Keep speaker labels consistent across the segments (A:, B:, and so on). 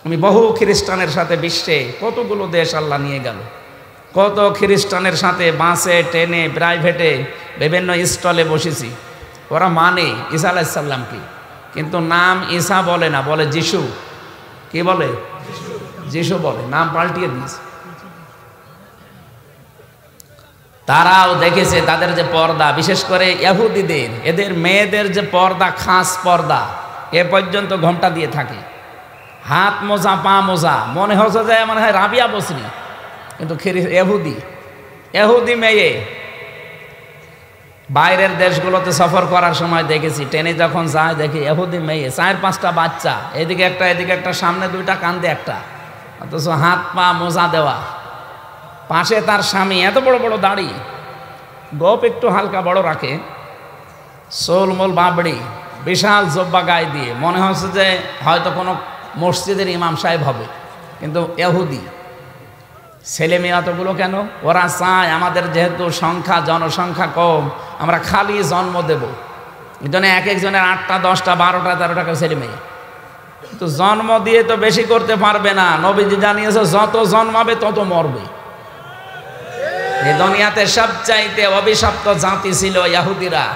A: আমি বহু খ্রিস্টানের সাথে বিশ্বে কতগুলো দেশ আল্লাহ নিয়ে গেল, কত খ্রিস্টানের সাথে বাসে, ট্রেনে, প্রাইভেটে, বিভিন্ন স্টলে বসেছি। ওরা মানে ঈসা আলাইহিস সালামকে, কিন্তু নাম ঈসা বলে না, বলে যিশু। কি বলে? যিশু বলে, নাম পাল্টিয়ে দিয়েছে। তারাও দেখেছে তাদের যে পর্দা, বিশেষ করে ইহুদিদের, এদের মেয়েদের যে পর্দা, খাস পর্দা, এ পর্যন্ত ঘোমটা দিয়ে থাকে, হাত মোজা, পা মোজা, মনে হচ্ছে যে মনে হয় রাবিয়া বসরি, কিন্তু এহুদি মেয়ে। বাইরের দেশগুলোতে সফর করার সময় দেখেছি, ট্রেনে যখন যায় দেখি এহুদি মেয়ে, 4-5টা বাচ্চা, এদিকে একটা এদিকে একটা, সামনে 2টা কান্দে একটা, অথচ হাত পা মোজা দেওয়া। পাশে তার স্বামী, এত বড় বড় দাড়ি, গোপ একটু হালকা বড় রাখে, সোলমোল বাবড়ি, বিশাল জব্বা গায়ে দিয়ে, মনে হচ্ছে যে হয়তো কোনো মসজিদের ইমাম সাহেব হবে, কিন্তু ইহুদি। ছেলে মেয়ে অতগুলো কেন? ওরা চায় আমাদের যেহেতু জনসংখ্যা কম, আমরা খালি জন্ম দেব, এই জন্য এক একজনের 8টা 10টা 12টা 13টা ছেলে মেয়ে। কিন্তু জন্ম দিয়ে তো বেশি করতে পারবে না। নবীজি জানিয়েছে যত জন্মাবে তত মরবে। এই দুনিয়াতে সবচাইতে অভিশপ্ত জাতি ছিল ইহুদিরা।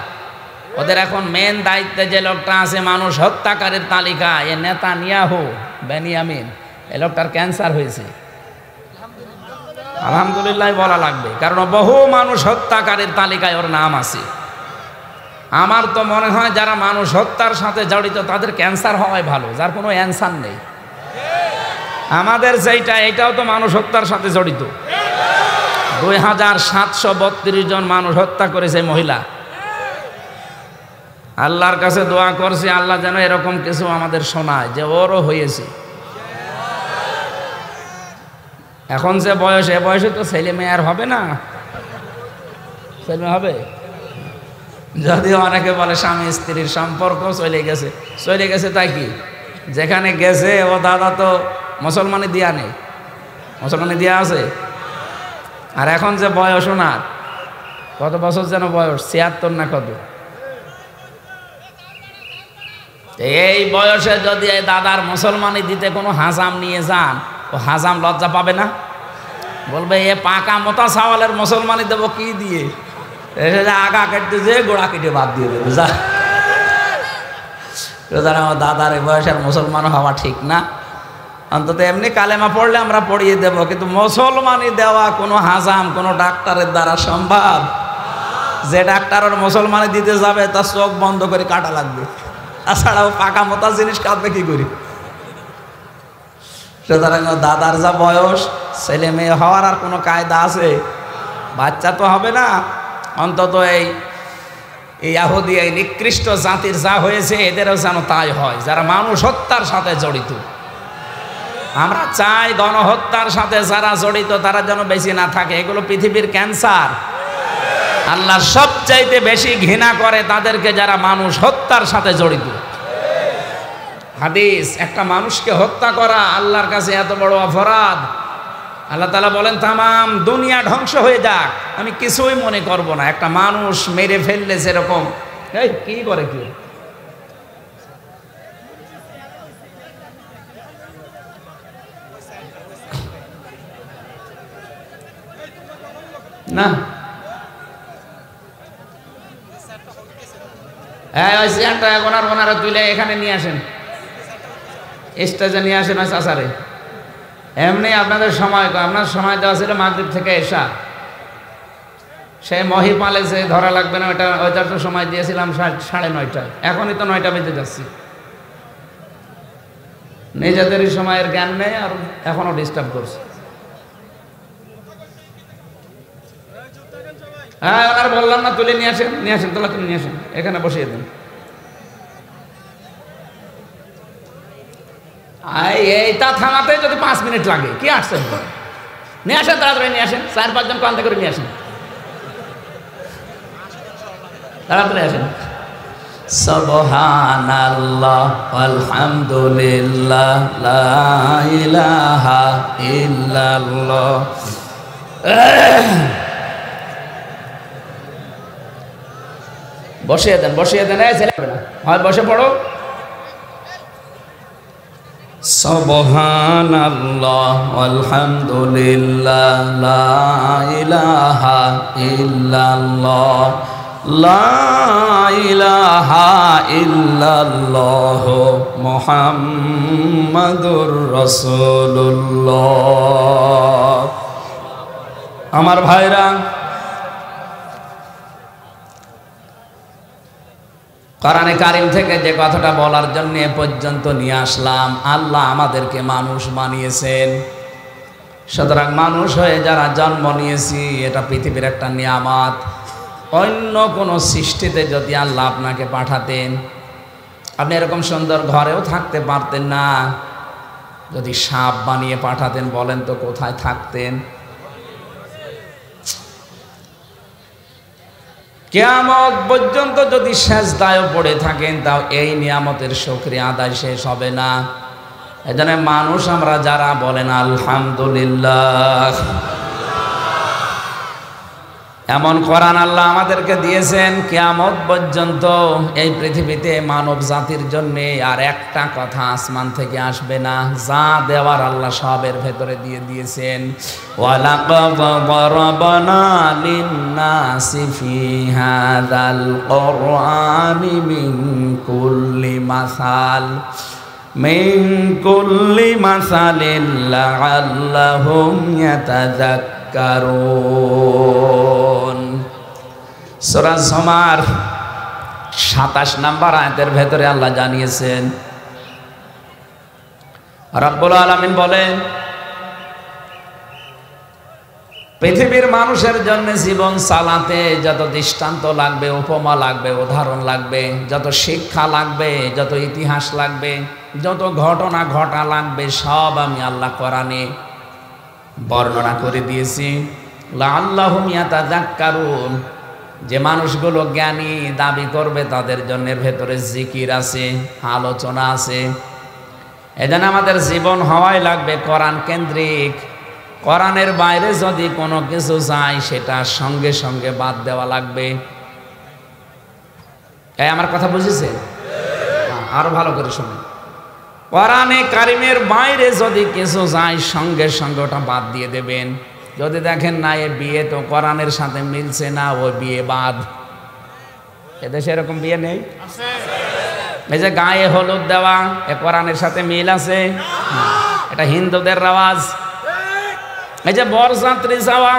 A: ওদের এখন মেন দায়িত্বে যে লোকটা আছে মানুষ হত্যাকারীর তালিকা, এ নেতানিয়াহু, বেনিয়ামিন, এই লোকটার ক্যান্সার হয়েছে। আলহামদুলিল্লাহ বলা লাগবে, কারণ বহু মানুষ হত্যাকারীর তালিকায় ওর নাম আছে। আমার তো মনে হয় যারা মানুষ হত্যার সাথে জড়িত তাদের ক্যান্সার হওয়াই ভালো, যার কোনো অ্যান্সার নেই। আমাদের যেইটা, এটাও তো মানুষ হত্যার সাথে জড়িত। 2732 জন মানুষ হত্যা করেছে মহিলা। আল্লাহর কাছে দোয়া করছি, আল্লাহ যেন এরকম কিছু আমাদের শোনায় যে ওরও হয়েছে। এখন যে বয়স, এ বয়সে তো ছেলে মেয়ে আর হবে না, ছেলে মেয়ে হবে। যদিও অনেকে বলে স্বামী স্ত্রীর সম্পর্ক চলে গেছে, তাই কি? যেখানে গেছে ও দাদা তো মুসলমানি দিয়া নেই, মুসলমানি দিয়া আছে। আর এখন যে বয়স ওনার, কত বছর যেন বয়স, 76 না কত। এই বয়সে যদি এই দাদার মুসলমানি দিতে কোনো হাজাম নিয়ে যান, ও হাজাম লজ্জা পাবে না? বলবে এ পাকা মোটা সাওয়ালের মুসলমানি দেবো কি দিয়ে? আগা কেটে যে গোড়া কেটে বাদ দিয়ে দেবে। আমার দাদার এই বয়সের মুসলমান হওয়া ঠিক না। অন্তত এমনি কালেমা পড়লে আমরা পড়িয়ে দেব, কিন্তু মুসলমানি দেওয়া কোনো হাজাম, কোনো ডাক্তারের দ্বারা সম্ভব? যে ডাক্তার ওর মুসলমানি দিতে যাবে তার চোখ বন্ধ করে কাটা লাগবে, তাছাড়াও পাকা মোটা জিনিস কাটবে কি করি? সুতরাং দাদার যা বয়স, ছেলে মেয়ে হওয়ার আর কোনো কায়দা আছে? বাচ্চা তো হবে না। অন্তত এই ইহুদি, এই নিকৃষ্ট জাতির যা হয়েছে এদেরও যেন তাই হয়, যারা মানুষ হত্যার সাথে জড়িত। আমরা চাই গণহত্যার সাথে যারা জড়িত তারা যেন বেশি না থাকে। এগুলো পৃথিবীর ক্যান্সার। আল্লাহ সবচাইতে বেশি ঘৃণা করে তাদেরকে যারা মানুষ হত্যার সাথে জড়িত। হাদিস, একটা মানুষকে হত্যা করা আল্লাহর কাছে এত বড় অপরাধ। আল্লাহ তাআলা বলেন তামাম দুনিয়া ধ্বংস হয়ে যাক, আমি কিছুই মনে করব না। একটা মানুষ মেরে ফেললে সেরকম এই কি করে কি না, ওই চেয়ারটা ওনারা তুলে এখানে নিয়ে আসেন, স্টেজে নিয়ে আসেন ওই চাচারে। এমনি আপনাদের সময়, আপনার সময় দেওয়া ছিল মাগরিব থেকে এশা। সে মহিপালে যে ধরা লাগবে না, ওইটার তো সময় দিয়েছিলাম 9:30। এখনই তো 9টা বেজে যাচ্ছি। নিজেদেরই সময়ের জ্ঞান নেই আর এখনো ডিস্টার্ব করছে। হ্যাঁ, ওনার বললাম না তুলে নিয়ে আসেন, তোলা তুলে নিয়ে আসেন, এখানে বসিয়ে দেন। এইটা থামাতে যদি 5 মিনিট লাগে, কি আসছেন নিয়ে আসেন, তাড়াতাড়ি নিয়ে আসেন। 4-5 জন কান্তে করে নিয়ে আসেন, তাড়াতাড়ি আসেন। সুবহানাল্লাহ আলহামদুলিল্লাহ লা ইলাহা ইল্লাল্লাহ। বসিয়ে দেন, এই ছেলে হবে না হয় বসে পড়ো। সুবহানাল্লাহ আলহামদুলিল্লাহ লা ইলাহা ইল্লাল্লাহ লা ইলাহা ইল্লাল্লাহ মুহাম্মাদুর রাসূলুল্লাহ। আমার ভাইরা, কোরআনে কারিম থেকে যে কথাটা বলার জন্য এ পর্যন্ত নিয়ে আসলাম, আল্লাহ আমাদেরকে মানুষ বানিয়েছেন। সুতরাং মানুষ হয়ে যারা জন্ম নিয়েছি, এটা পৃথিবীর একটা নিয়ামত। অন্য কোনো সৃষ্টিতে যদি আল্লাহ আপনাকে পাঠাতেন, আপনি এরকম সুন্দর ঘরেও থাকতে পারতেন না। যদি সাপ বানিয়ে পাঠাতেন, বলেন তো কোথায় থাকতেন? কিয়ামত পর্যন্ত যদি সেজদায় পড়ে থাকেন, তাও এই নিয়ামতের শুকরিয়া আদায় শেষ হবে না। এজন্য মানুষ আমরা যারা, বলেন আলহামদুলিল্লাহ। এমন কোরআন আল্লাহ আমাদেরকে দিয়েছেন, কিয়ামত পর্যন্ত এই পৃথিবীতে মানব জাতির জন্য আর একটা কথা আসমান থেকে আসবে না। যা দেওয়ার আল্লাহ সবের ভেতরে দিয়ে দিয়েছেন। ওয়ালাকাদ দারাবনা লিন-নাসি ফি হাযাল কুরআনি মিন কুল্লি মাসালিন লাআল্লাহুম ইয়াতাযাক্কারুন। সূরা জুমার ২৭ নম্বর আয়াতের ভেতরে আল্লাহ জানিয়েছেন, রব্বুল আলামিন বলেন, পৃথিবীর মানুষের জন্য জীবন চালাতে যত দৃষ্টান্ত লাগবে, উপমা লাগবে, উদাহরণ লাগবে, যত শিক্ষা লাগবে, যত ইতিহাস লাগবে, যত ঘটনা ঘটা লাগবে, সব আমি আল্লাহ কোরআনে বর্ণনা করে দিয়েছি। লাআল্লাহুম ইয়াতাযাক্কারুন, যে মানুষগুলো জ্ঞানী দাবি করবে তাদের জন্য ভেতরে জিকির আছে, আলোচনা আছে। এজন্য আমাদের জীবন হওয়াই লাগবে কোরআন কেন্দ্রিক। কোরআনের বাইরে যদি কোনো কিছু চাই, সেটা সঙ্গে সঙ্গে বাদ দেওয়া লাগবে। আমার কথা বুঝেছেন? আরো ভালো করে শুনুন। কোরআনে কারিমের বাইরে যদি কিছু চাই, সঙ্গে সঙ্গে ওটা বাদ দিয়ে দেবেন। যদি দেখেন না এ বিয়ে তো কোরআনের সাথে মিলছে না, ওই বিয়ে বাদ। এদেশে এরকম বিয়ে নেই? এই যে গায়ে হলুদ দেওয়া, এ কোরআনের সাথে মিল আছে? এটা হিন্দুদের রেওয়াজ। এই যে বরযাত্রী যাওয়া,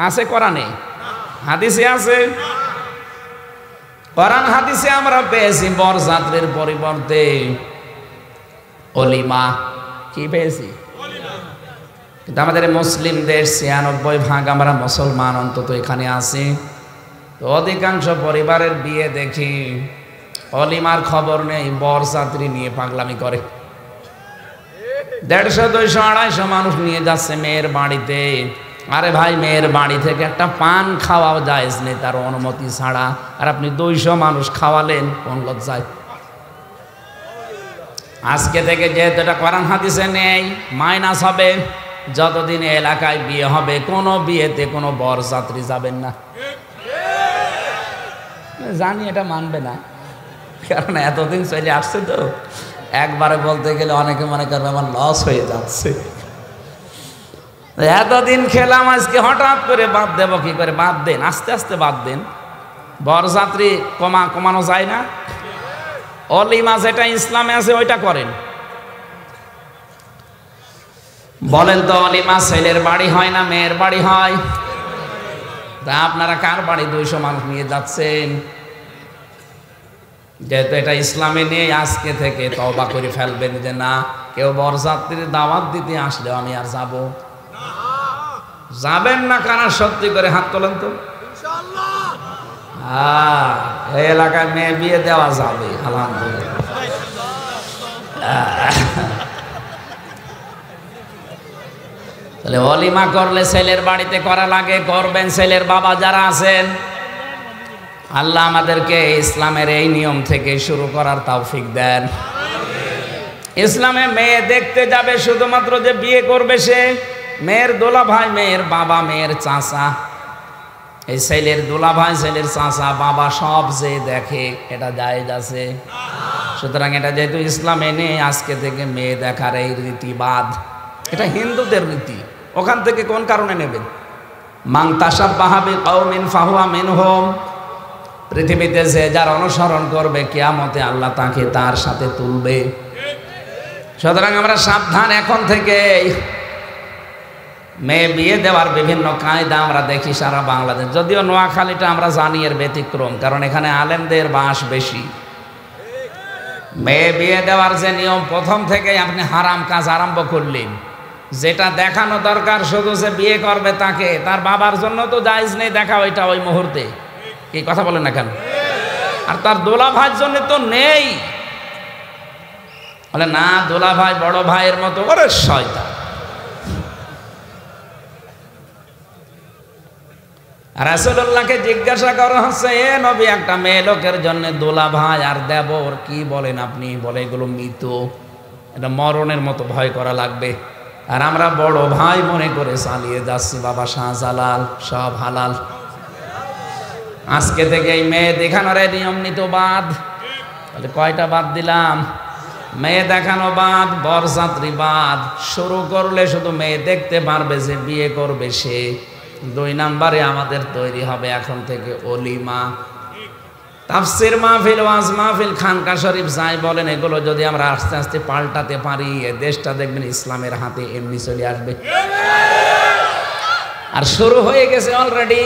A: আছে কোরআনে? হাদিসে আছে? কোরআন হাদিসে আমরা পেয়েছি বরযাত্রীর পরিবর্তে অলিমা। কি পেয়েছি? কিন্তু আমাদের মুসলিম দেশ ৯৬% আমরা মুসলমান অন্তত এখানে আছি, তো অধিকাংশ পরিবারের বিয়ে দেখি অলিমার খবর নেই, বরযাত্রী নিয়ে পাগলামি করে। ১৫০, ২০০, ২৫০ মানুষ নিয়ে যাচ্ছে মেয়ের বাড়িতে। আরে ভাই, মেয়ের বাড়ি থেকে একটা পান খাওয়াও জায়েজ নেই তার অনুমতি ছাড়া, আর আপনি ২০০ মানুষ খাওয়ালেন, কোন লজ্জায়? আজকে থেকে যেহেতু এটা কোরআন হাদিসে নেই, মাইনাস হবে। যতদিন এলাকায় বিয়ে হবে, কোনো বিয়েতে কোনো বরযাত্রী যাবেন না। জানি এটা মানবে না, কারণ এতদিন চলে আসছে তো। একবারে বলতে গেলে অনেকে মনে করবে আমার লস হয়ে যাচ্ছে। এতদিন খেলাম, আজকে হঠাৎ করে বাদ দেব কি করে? বাদ দেন, আস্তে আস্তে বাদ দেন। বরযাত্রী কমানো যায় না। অলিমা যেটা ইসলামে আছে ওইটা করেন। বলেন তো, অলিমা ছেলের বাড়ি হয় না মেয়ের বাড়ি হয়? তা আপনারা কার বাড়ি ২০০ মানুষ নিয়ে যাচ্ছেন? যেহেতু এটা ইসলামে নেই, আজকে থেকে তওবা করে ফেলবেন যে না, কেউ বরযাত্রীর দাওয়াত দিতে আসলেও আমি আর যাব। যাবেন না কারা? সত্যি করে হাত তোলেন তো। এই এলাকায় মেয়ে বিয়ে দেওয়া যাবে, আলহামদুলিল্লাহ। তাহলে অলিমা করলে ছেলের বাড়িতে করা লাগে, করবেন ছেলের বাবা যারা আছেন। আল্লাহ আমাদেরকে ইসলামের এই নিয়ম থেকে শুরু করার তৌফিক দেন। ইসলামে মেয়ে দেখতে যাবে শুধুমাত্র যে বিয়ে করবে সে, মেয়ের দোলা ভাই, মেয়ের বাবা, মেয়ের চাচা, এই ছেলের দোলা ভাই, ছেলের চাচা, বাবা সব যে দেখে, এটা জায়েজ আছে? সুতরাং এটা যেহেতু ইসলাম এনে আজকে থেকে মেয়ে দেখার এই রীতিবাদ, এটা হিন্দুদের রীতি, ওখান থেকে কোন কারণে নেবেন? মান তাশাব্বাহা বিকাউমিন ফাহুয়া মিনহুম, পৃথিবীতে যে যার অনুসরণ করবে কিয়ামতে আল্লাহ তাকে তার সাথে তুলবে। সুতরাং আমরা সাবধান এখন থেকে। মেয়ে বিয়ে দেওয়ার বিভিন্ন কায়দা আমরা দেখি সারা বাংলাদেশ, যদিও নোয়াখালীটা আমরা জানি এর ব্যতিক্রম, কারণ এখানে আলেমদের বাস বেশি। মেয়ে বিয়ে দেওয়ার যে নিয়ম, প্রথম থেকে আপনি হারাম কাজ আরম্ভ করলেন। যেটা দেখানো দরকার শুধু যে বিয়ে করবে তাকে, তার বাবার জন্য তো জায়েজ নেই দেখা ওইটা ওই মুহূর্তে, কি কথা বলেন না কেন? আর তার দোলা ভাইয়ের জন্য তো নেই, বলে না দোলা ভাই বড় ভাইয়ের মতো, ওরে শয়তান। রাসূলুল্লাহকে জিজ্ঞাসা করা হচ্ছে, এ নবী, একটা মেয়ে লোকের জন্য দোলা ভাই আর দেবর কি বলেন আপনি? বলে এগুলো মৃত, এটা মরণের মতো ভয় করা লাগবে। আর আমরা বড় ভাই মনে করে চালিয়ে যাচ্ছি, বাবা শাহজালাল সব হালাল। আজকে থেকে এই মেয়ে দেখানোর নিয়ম নিত বাদ। কয়টা বাদ দিলাম? মেয়ে দেখানো বাদ, বরযাত্রী বাদ। শুরু করলে শুধু মেয়ে দেখতে পারবে, যে বিয়ে করবে সে। 2 নম্বরে আমাদের তৈরি হবে এখন থেকে অলিমা, তাফসির মাহফিল, ওয়াজ মাহফিল, খানকা শরীফ যাই বলেন, এগুলো যদি আমরা আস্তে আস্তে পাল্টাতে পারি, এ দেশটা দেখবেন ইসলামের হাতে এমনি চলে আসবে। আর শুরু হয়ে গেছে অলরেডি।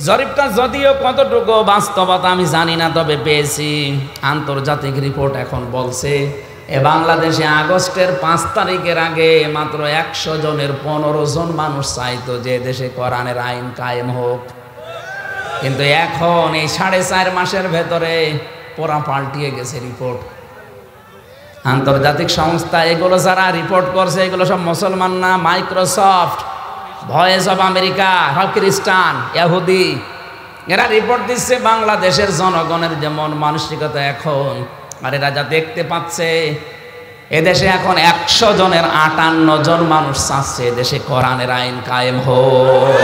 A: জরিপটা যদিও কতটুকু বাস্তবতা আমি জানি না, তবে পেয়েছি আন্তর্জাতিক রিপোর্ট এখন বলছে বাংলাদেশে আগস্টের 5 তারিখের আগে মাত্র 100 জনের 15 জন মানুষ চাইতো যে দেশে কোরআনের আইন কায়েম হোক। কিন্তু এখন এই 4.5 মাসের ভেতরে পুরা পাল্টিয়ে গেছে রিপোর্ট। আন্তর্জাতিক সংস্থা এগুলো যারা রিপোর্ট করছে, এগুলো সব মুসলমান না, মাইক্রোসফট, ভয়েস অফ আমেরিকা, সব খ্রিস্টান, ইহুদি, এরা রিপোর্ট দিচ্ছে বাংলাদেশের জনগণের যেমন মানসিকতা এখন। আর এরা যা দেখতে পাচ্ছে, এদেশে এখন 100 জনের 58 জন মানুষ চাচ্ছে এদেশে কোরআনের আইন কায়েম হোক।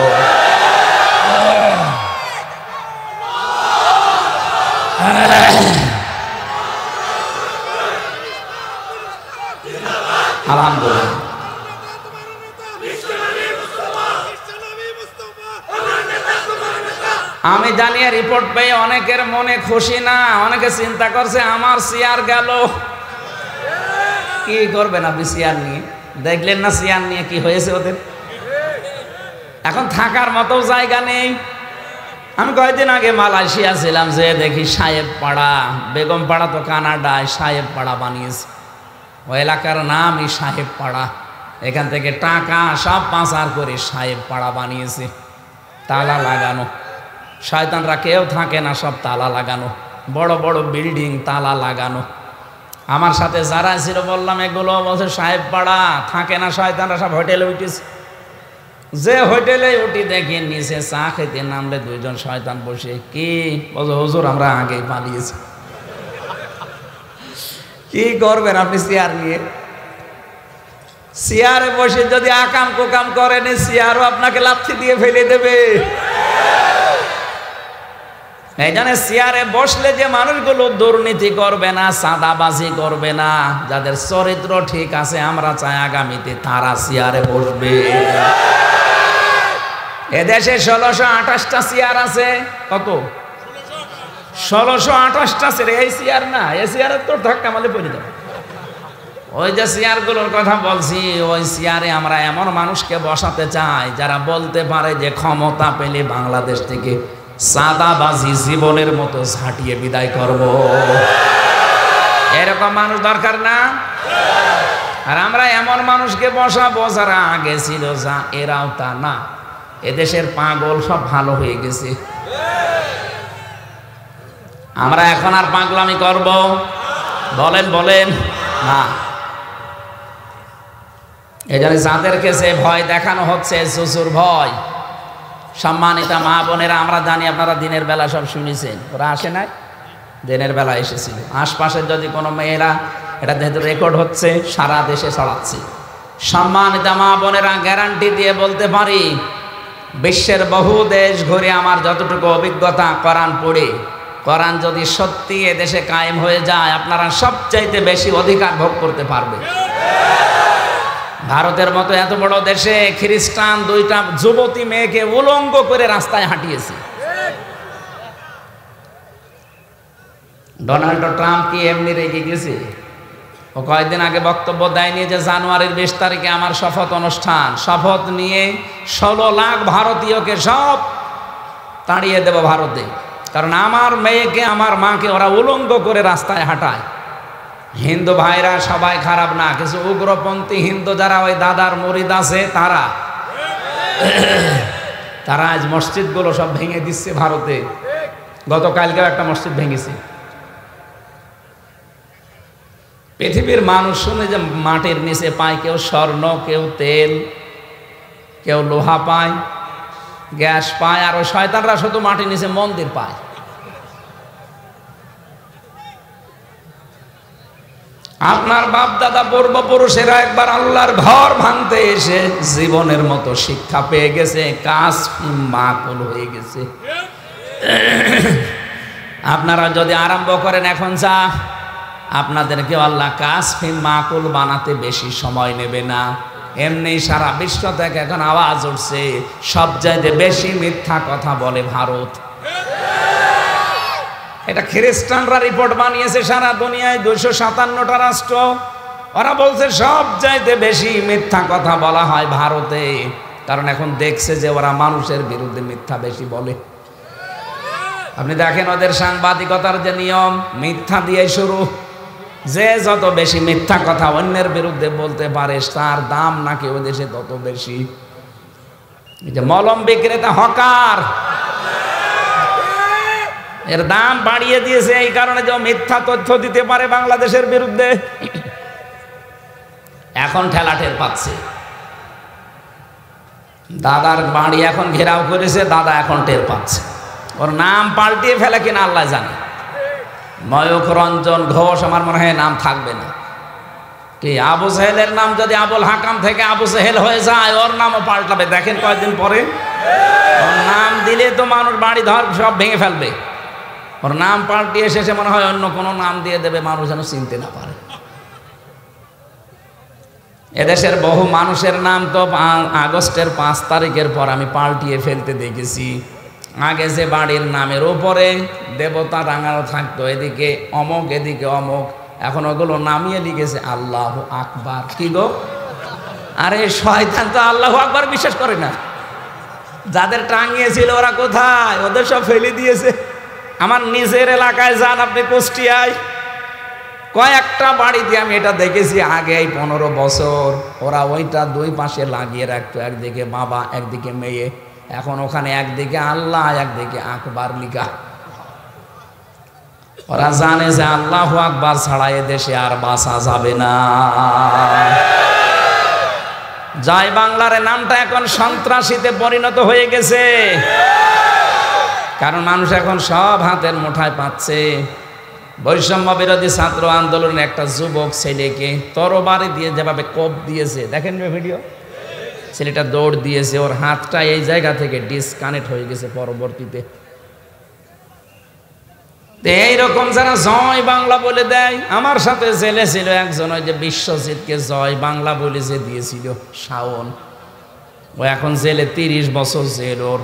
A: আলহামদুলিল্লাহ। আমি জানি রিপোর্ট পেয়ে অনেকের মনে খুশি না, অনেকে চিন্তা করছে আমার চেয়ার গেল। কি করবেন আপনি চেয়ার নিয়ে? দেখলেন না চেয়ার নিয়ে কি হয়েছে ওদের? এখন থাকার মতো জায়গা নেই। আমি কয়েকদিন আগে মালয়েশিয়া ছিলাম, যে দেখি সাহেব পাড়া, বেগম পাড়া তো কানাডায়, সাহেব পাড়া বানিয়েছে। ওই এলাকার নামই সাহেব পাড়া। এখান থেকে টাকা সব পাচার করে সাহেব পাড়া বানিয়েছে, তালা লাগানো। শয়তানরা কেউ থাকে না, সব তালা লাগানো, বড় বড় বিল্ডিং তালা লাগানো। আমার সাথে যারা ছিল বললাম এগুলো, বলছে সাহেব পাড়া থাকে না, শয়তানরা সব হোটেলে উঠেছে। যে হোটেলে উঠি দেখি নিচে চা খেতে নামলে 2 জন শয়তান বসে। কি বলছে? হুজুর আমরা আগেই পালিয়েছি। কি করবেন আপনি চেয়ার নিয়ে? চেয়ারে বসে যদি আকাম কুকাম করেন, চেয়ারও আপনাকে লাথি দিয়ে ফেলে দেবে। এই জন্য চেয়ারে বসলে যে মানুষগুলো দুর্নীতি করবে না, চাঁদাবাজি করবে না, যাদের চরিত্র ঠিক আছে, আমরা চাই আগামীতে তারা চেয়ারে বসবে। এদেশে 1628টা চেয়ার আছে। কত? 1628টা চেয়ার। এই চেয়ার না, এই চেয়ারের তো ধাক্কা মারলে পড়ে যাবে। ওই যে চেয়ারগুলোর কথা বলছি, ওই চেয়ারে আমরা এমন মানুষকে বসাতে চাই যারা বলতে পারে যে ক্ষমতা পেলে বাংলাদেশ থেকে চাঁদাবাজি জীবনের মতো ঝাঁটিয়ে বিদায় করব। এরকম মানুষ দরকার না? আর আমরা এমন মানুষকে বসাবো যারা আগে ছিল যা এরাও তা না। এদেশের পাগল সব ভালো হয়ে গেছে। আমরা এখন আর পাগলামি করব? বলেন বলেন না। এই জন্য যাদেরকে যে ভয় দেখানো হচ্ছে, শ্বশুর ভয়, সম্মানিতা মা বোনেরা, আমরা জানি আপনারা দিনের বেলা সব শুনেছেন, ওরা আসে নাই, দিনের বেলা এসেছিল। আশপাশের যদি কোনো মেয়েরা, এটা যেহেতু রেকর্ড হচ্ছে সারা দেশে ছড়াচ্ছে, সম্মানিতা মা বোনেরা গ্যারান্টি দিয়ে বলতে পারি, বিশ্বের বহু দেশ ঘুরে আমার যতটুকু অভিজ্ঞতা কোরআন পড়ে, কোরআন যদি সত্যি এদেশে কায়েম হয়ে যায়, আপনারা সবচাইতে বেশি অধিকার ভোগ করতে পারবে। ভারতের মতো এত বড় দেশে খ্রিস্টান 2টা যুবতী মেয়েকে উলঙ্গ করে রাস্তায় হাঁটিয়েছে। ডোনাল্ড ট্রাম্প কি এমনি রেগে গেছে? ও কয়েকদিন আগে বক্তব্য দেয়নি যে জানুয়ারির 20 তারিখে আমার শপথ অনুষ্ঠান, শপথ নিয়ে 16 লাখ ভারতীয়কে সব তাড়িয়ে দেব ভারতে, কারণ আমার মেয়েকে আমার মাকে ওরা উলঙ্গ করে রাস্তায় হাঁটায়। হিন্দু ভাইরা সবাই খারাপ না, কিছু উগ্রপন্থী হিন্দু যারা ওই দাদার মুরিদ আছে তারা আজ মসজিদগুলো সব ভেঙে দিচ্ছে ভারতে। গতকালকেও একটা মসজিদ ভেঙেছে। পৃথিবীর মানুষ শুনে যে মাটির নিচে পায় কেউ স্বর্ণ, কেউ তেল, কেউ লোহা পায়, গ্যাস পায়, আর ওই শয়তানরা শুধু মাটির নিচে মন্দির পায়। আপনার বাপ দাদা পূর্বপুরুষেরা একবার আল্লাহর ঘর ভাঙতে এসে জীবনের মতো শিক্ষা পেয়ে গেছে, কাজ মাকুল হয়ে গেছে। আপনারা যদি আরম্ভ করেন এখন যা, আপনাদেরকে আল্লাহ কাসফিম মাকুল বানাতে বেশি সময় নেবে না। এমনি সারা বিশ্ব থেকে এখন আওয়াজ উঠছে সবচাইতে বেশি মিথ্যা কথা বলে ভারত। এটা খ্রিস্টানরা রিপোর্ট বানিয়েছে, সারা দুনিয়ায় 257টা রাষ্ট্র, ওরা বলছে সবচাইতে বেশি মিথ্যা কথা বলা হয় ভারতে, কারণ এখন দেখছে যে ওরা মানুষের বিরুদ্ধে মিথ্যা বেশি বলে। আপনি দেখেন ওদের সাংবাদিকতার যে নিয়ম, মিথ্যা দিয়ে শুরু। যে যত বেশি মিথ্যা কথা অন্যের বিরুদ্ধে বলতে পারে তার দাম নাকি ওই দেশে তত বেশি। এই যে মলম বিক্রেতা হকার, এর দাম বাড়িয়ে দিয়েছে এই কারণে যে মিথ্যা তথ্য দিতে পারে বাংলাদেশের বিরুদ্ধে। এখন ঠেলা ঠেল পাচ্ছে। দাদার বাড়ি এখন ঘেরাও করেছে, দাদা এখন টের পাচ্ছে। ওর নাম পাল্টিয়ে ফেলে কিনা আল্লাহ জানে। ময়ূখ রঞ্জন ঘোষ আমার মনে হয় নাম থাকবে না। কি আবু সেহেলের নাম যদি আবুল হাকাম থেকে আবু সেহেল হয়ে যায়, ওর নামও পাল্টাবে। দেখেন কয়েকদিন পরে ওর নাম দিলে তো মানুষ বাড়ি ধর সব ভেঙে ফেলবে। ওর নাম পাল্টিয়ে শেষে মনে হয় অন্য কোনো নাম দিয়ে দেবে, মানুষ যেন চিনতে না পারে। এদেশের বহু মানুষের নাম তো আগস্টের 5 তারিখের পর আমি পাল্টিয়ে ফেলতে দেখেছি। আগে যে বাড়ির নামের ওপরে দেবতা রাঙানো থাকতো, এদিকে অমক এদিকে অমক, এখন ওগুলো নামিয়ে লিখেছে আল্লাহু আকবার। কি গো, আরে শয়তান তো আল্লাহু আকবার বিশ্বাস করে না। যাদের টাঙিয়েছিল ওরা কোথায়? ওদের সব ফেলে দিয়েছে। আমার নিজের এলাকায় যান আপনি, কুষ্টিয়ায় কয়েকটা বাড়িতে আমি এটা দেখেছি আগে 15 বছর, ওরা ওইটা 2 পাশে লাগিয়ে রাখতো, একদিকে বাবা একদিকে মেয়ে। এখন ওখানে একদিকে আল্লাহ একদিকে আকবার লিখা। ওরা জানে যে আল্লাহু আকবার ছাড়া এ দেশে আর বাঁচা যাবে না। জয় বাংলার নামটা এখন সন্ত্রাসীতে পরিণত হয়ে গেছে, কারণ মানুষ এখন সব হাতের মুঠায় পাচ্ছে। বৈষম্য বিরোধী ছাত্র আন্দোলনের একটা যুবক ছেলেকে তরবারি দিয়ে যেভাবে কোপ দিয়েছে, দেখেন ভিডিও, ছেলেটা দৌড় দিয়েছে, ওর হাতটা এই জায়গা থেকে ডিসকানেক্ট হয়ে গেছে পরবর্তীতে। এইরকম যারা জয় বাংলা বলে দেয়, আমার সাথে জেলে ছিল একজন, ওই যে বিশ্বজিৎকে জয় বাংলা বলে যে দিয়েছিল শাওন, ও এখন জেলে 30 বছর জেল ওর।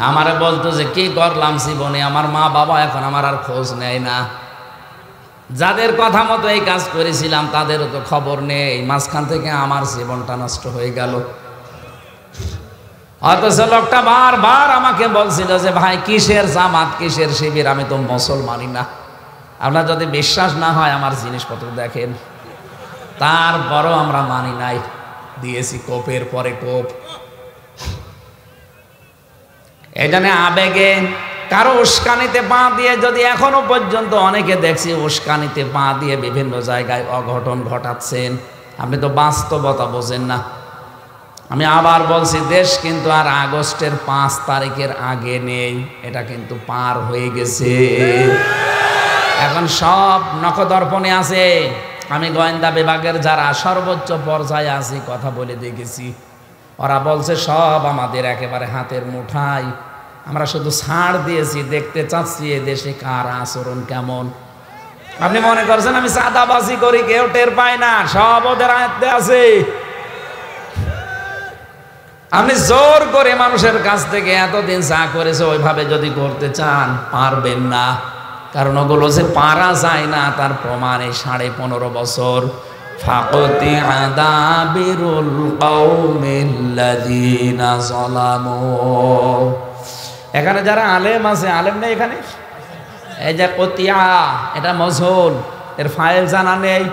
A: আমারে বলতো যে কি করলাম জীবনে, আমার মা বাবা এখন আমার আর খোঁজ নেয় না। যাদের কথা মতো এই কাজ করেছিলাম তাদেরও তো খবর নেই, মাঝখান থেকে আমার জীবনটা নষ্ট হয়ে গেল। অথচ লোকটা বারবার আমাকে বলছিল যে ভাই কিসের জামাত কিসের শিবির, আমি তো মুসলমানই না। আপনার যদি বিশ্বাস না হয় আমার জিনিসপত্র দেখেন। তারপরও আমরা মানি নাই, দিয়েছি কোপের পরে কোপ। এই জন্য আবেগে কারো উস্কানিতে পা দিয়ে, যদি এখনো পর্যন্ত অনেকে দেখছি উস্কানিতে পা দিয়ে বিভিন্ন জায়গায় অঘটন ঘটাচ্ছেন, আপনি তো বাস্তবতা বোঝেন না। আমি আবার বলছি, দেশ কিন্তু আর আগস্টের 5 তারিখের আগে নেই, এটা কিন্তু পার হয়ে গেছে। এখন সব নখদর্পণে আছে। আমি গোয়েন্দা বিভাগের যারা সর্বোচ্চ পর্যায়ে আছি কথা বলে দেখেছি, ওরা বলছে সব আমাদের একেবারে হাতের মুঠায়। আমরা শুধু ছাড় দিয়েছি, দেখতে চাচ্ছি এ দেশে কার আচরণ কেমন। আপনি মনে করছেন আমি চাঁদাবাজি করি, কেউ টের পায় না, সব ওদের আয়ত্তে আছে। আপনি জোর করে মানুষের কাছ থেকে এতদিন যা করেছে ওইভাবে যদি করতে চান পারবেন না, কারণ ওগুলো যে পারা যায় না তার প্রমাণ এই 15.5 বছর। ফাকতি আদাবিরুল কওমিল্লাযিনা যালামু। এখানে যারা আলেম আছে, আলেম নেই এখানে? এই যে কতিয়া, এটা মজহুল, এর ফাইল জানা নেই,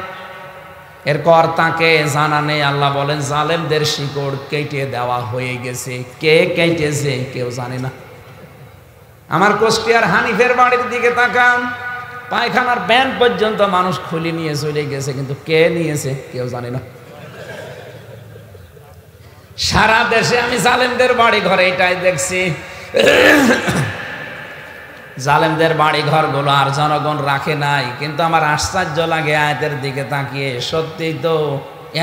A: এর কর্তাকে জানা নেই। আল্লাহ বলেন জালেমদের শিকড় কেটে দেওয়া হয়ে গেছে। কে কেটেছে কেউ জানে না। আমার কুষ্টিয়ার হানিফের বাড়ির দিকে তাকান, পায়খানার প্যান্ট পর্যন্ত মানুষ খুলে নিয়ে চলে গেছে, কিন্তু কে নিয়েছে কেউ জানে না। সারা দেশে আমি জালেমদের বাড়ি ঘরে এটাই দেখছি। জালেমদের বাড়ি ঘরগুলো আর জনগণ রাখে নাই, কিন্তু আমার আশ্চর্য লাগে আয়াতের দিকে তাকিয়ে। সত্যি তো,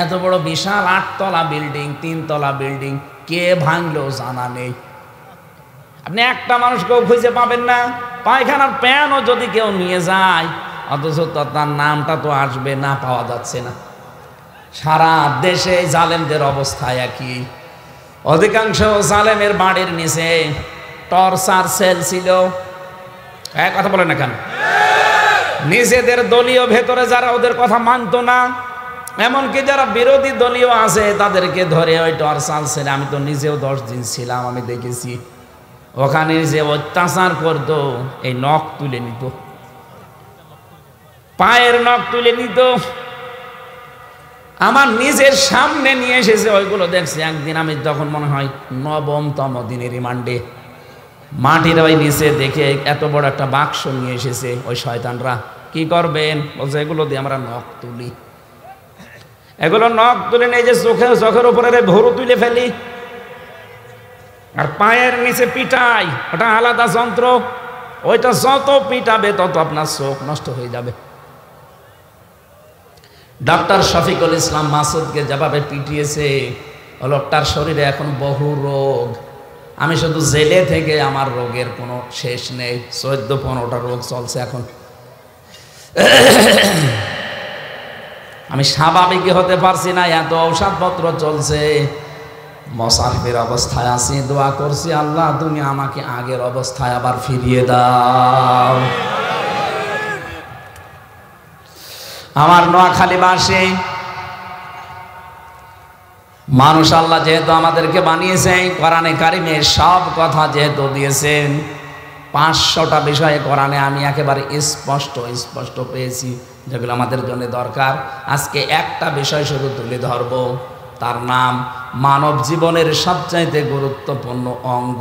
A: এত বড় বিশাল 8 তলা বিল্ডিং, 3 তলা বিল্ডিং কে ভাঙলো জানা নেই। আপনি একটা মানুষকেও খুঁজে পাবেন না। পায়খানার প্যানও যদি কেউ নিয়ে যায়, অথচ তার নামটা তো আসবে না, পাওয়া যাচ্ছে না। সারা দেশে জালেমদের অবস্থা একই। অধিকাংশ জালেমের বাড়ির নিচে টর্চার সেল ছিল। কথা বলেন না কেন? নিজেদের দলীয় ভেতরে যারা ওদের কথা মানতো না, এমনকি যারা বিরোধী দলীয় আছে তাদেরকে ধরে ওই টর্চার সেলে, আমি তো নিজেও 10 দিন ছিলাম, আমি দেখেছি ওখানে যে অত্যাচার করতো, এই নখ তুলে নিত, পায়ের নখ তুলে নিত, আমার নিজের সামনে নিয়ে এসেছে। ওইগুলো দেখছি একদিন, আমি তখন মনে হয় 9তম দিনের রিমান্ডে, মাটির ওই নিচে দেখে এত বড় একটা বাক্স নিয়ে এসেছে ওই শয়তানরা। কি করবেন? বলছে এগুলো দিয়ে আমরা নখ তুলি। এগুলো নখ তুলে নিয়ে যে চোখের উপরে ভরু তুলে ফেলি, আর পায়ের নিচে পিটাই, ওটা আলাদা যন্ত্র। ওইটা যত পিটাবে তত আপনার চোখ নষ্ট হয়ে যাবে। ডক্টর শফিকুল ইসলাম মাসুদকে যেভাবে পিটিয়েছে, লোকটার শরীরে এখন বহু রোগ। আমি শুধু জেলে থেকে আমার রোগের কোনো শেষ নেই, 14-15টা রোগ চলছে এখন। আমি স্বাভাবিক হতে পারছি না, এত ঔষধপত্র চলছে। মুসাফির অবস্থায় আছি, দোয়া করছি আল্লাহ তুমি আমাকে আগের অবস্থায় আবার ফিরিয়ে দাও। আমার নোয়াখালীবাসী মানুষ, আল্লাহ যেহেতু আমাদেরকে বানিয়েছেন, কোরআনে কারিমে সব কথা যেহেতু দিয়েছেন, 500টা বিষয়ে কোরআনে আমি একেবারে স্পষ্ট পেয়েছি যেগুলো আমাদের জন্য দরকার। আজকে একটা বিষয় শুধু তুলে ধরব, তার নাম মানব জীবনের সবচাইতে গুরুত্বপূর্ণ অঙ্গ,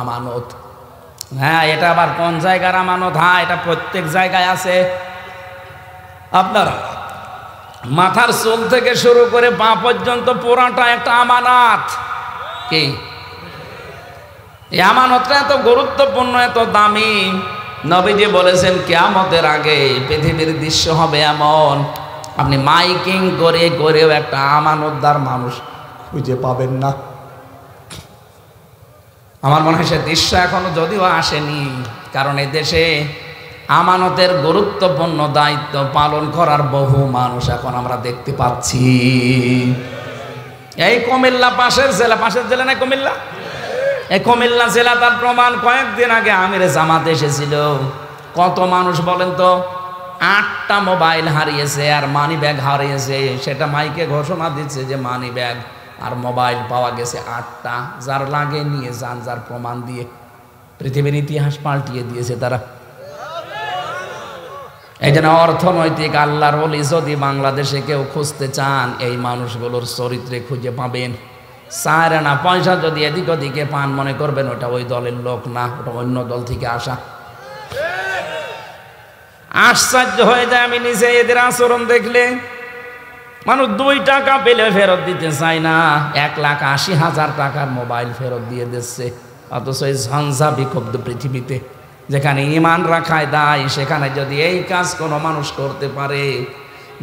A: আমানত। হ্যাঁ, এটা আবার কোন জায়গার আমানত? হ্যাঁ, এটা প্রত্যেক জায়গায় আছে। আপনারা মাথার চুল থেকে শুরু করে পা পর্যন্ত পুরাটা একটা আমানত। কি এই আমানতটা এত গুরুত্বপূর্ণ, এত দামি, নবীজি বলেছেন কিয়ামতের আগে পৃথিবীর দৃশ্য হবে এমন, আপনি মাইকিং করেও একটা আমানতদার মানুষ খুঁজে পাবেন না। আমার মনে হয় সে দৃশ্য এখনো যদিও আসেনি, কারণ এই দেশে আমানতের গুরুত্বপূর্ণ দায়িত্ব পালন করার বহু মানুষ এখন আমরা দেখতে পাচ্ছি। এই কুমিল্লা পাশের জেলা না কুমিল্লা, এই কুমিল্লা জেলা, তার প্রমাণ কয়েকদিন আগে আমিরে জামাত এসেছিল। কত মানুষ বলেন তো? 8টা মোবাইল হারিয়েছে আর মানি ব্যাগ হারিয়েছে। সেটা মাইকে ঘোষণা দিচ্ছে যে মানি ব্যাগ আর মোবাইল পাওয়া গেছে 8টা। যার লাগে নিয়ে যান, যার প্রমাণ দিয়ে। পৃথিবীর ইতিহাস পাল্টিয়ে দিয়েছে তারা। এই জন্য অর্থনৈতিক আল্লাহর ওলি যদি বাংলাদেশে কেউ খুঁজতে চান, এই মানুষগুলোর চরিত্রে খুঁজে পাবেন। চায় না পয়সা যদি এদিক ওদিকে পান, মনে করবেন ওটা ওই দলের লোক না, ওটা অন্য দল থেকে আসা। আশ্চর্য হয়ে যায় আমি নিজে এদের আচরণ দেখলে। মানুষ 2 টাকা পেলে ফেরত দিতে চায় না, 1,80,000 টাকার মোবাইল ফেরত দিয়ে দিচ্ছে। অথচ এই ঝঞ্ঝা বিক্ষুব্ধ পৃথিবীতে, যেখানে ঈমান রাখায় দায়, সেখানে যদি এই কাজ কোনো মানুষ করতে পারে,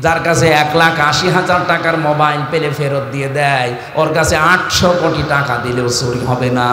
A: যার কাছে 1,80,000 টাকার মোবাইল পেলে ফেরত দিয়ে দেয়, ওর কাছে 800 কোটি টাকা দিলেও চুরি হবে না।